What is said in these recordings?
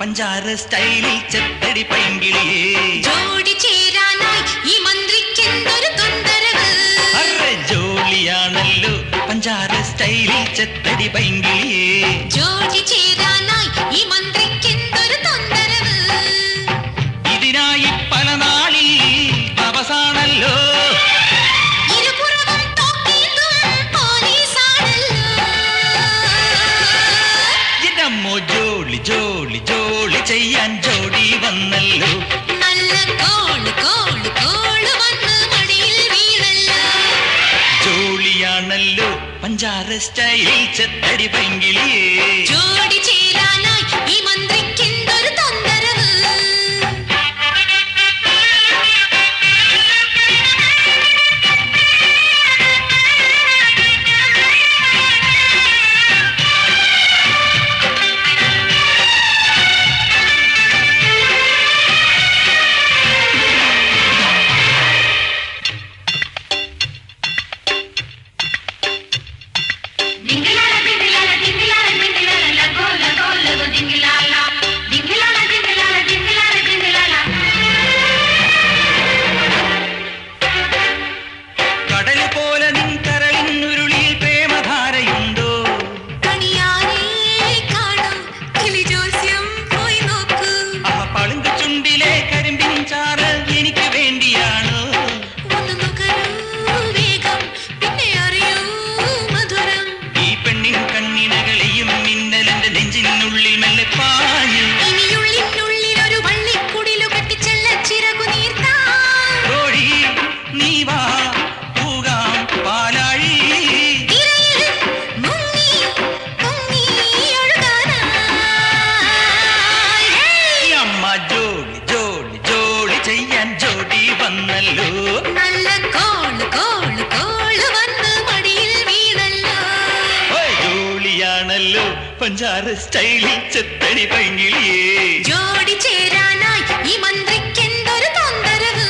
പഞ്ചാര സ്റ്റൈലിൽ ചെത്തടി പൈങ്കിളിയേ ജോഡി ചേരാനായി ഈ മന്ത്രിക്കെന്തൊരു തൊന്തരവ് അറെ ജോളിയാണല്ലോ പഞ്ചാര സ്റ്റൈലിൽ ചെത്തടി പൈങ്കിളിയേ ജോഡി ചേരാനായി ഈ മന്ത്രിക്കെന്തൊരു തൊന്തരവ് ഇതിനായി പല നാളിൽ തപസാണല്ലോ ഇരുപുറവും തോക്കിയതും പോലീസാണല്ലോ ഇതമ്മോ ജോളി ജോളി ജോളി ചെയ്യാൻ ജോഡി വന്നല്ലോ നല്ല കോള് കോള് കോള് വന്ന് മടിയിൽ വീണല്ലോ ജോളിയാണല്ലോ പഞ്ചാര സ്റ്റൈലിൽ ചെത്തടി പൈങ്കിളിയേ ജോഡി ചേരാനായി ഈ മന്ത്രിക്കെന്തൊരു തൊന്തരവ് നല്ല കോള് കോള് കോള് വന്ന് മടിയിൽ വീണല്ലോ ജോളിയാണല്ലോ പഞ്ചാര സ്റ്റൈലിൽ ചെത്തടി പൈങ്കിളിയേ ജോഡി ചേരാനായി ഈ മന്ത്രിക്കെന്തൊരു തൊന്തരവ്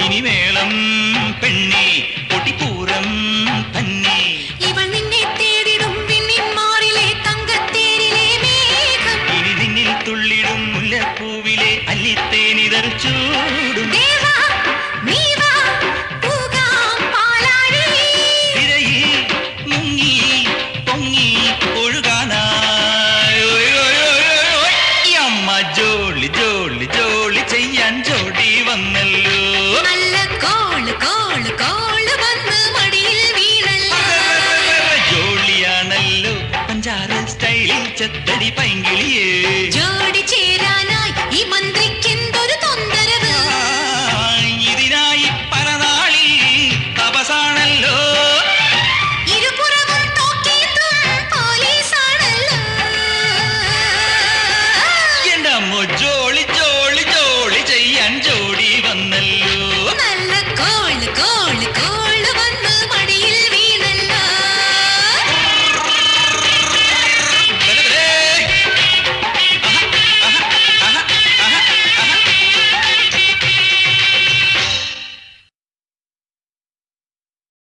ഇനി വേളം പെണ്ണി പൊട്ടിപ്പൂരം തന്നെ ഇവൾ നിന്നെ തേടിടും പിന്നിൻ മാറിലെ തങ്കത്തേരിലെ മേഘം ഇനി നിന്നിൽ തുള്ളിടും മുല്ലപ്പൂവിലെ അല്ലിത്തേനിതർ ചൂടും മുങ്ങി പൊങ്ങി ഒഴുകാനായി അമ്മ ജോളി ജോളി ജോളി ചെയ്യാൻ ജോഡി വന്നല്ലോ നല്ല കോള് കോള് കോള് വന്ന് മടിയിൽ വീണല്ലോ ജോളിയാണല്ലോ പഞ്ചാര സ്റ്റൈലിൽ ചെത്തടി പൈങ്കിളിയേ ജോഡി ചേരാനായി ഈ മന്ത്രിക്കെന്തോ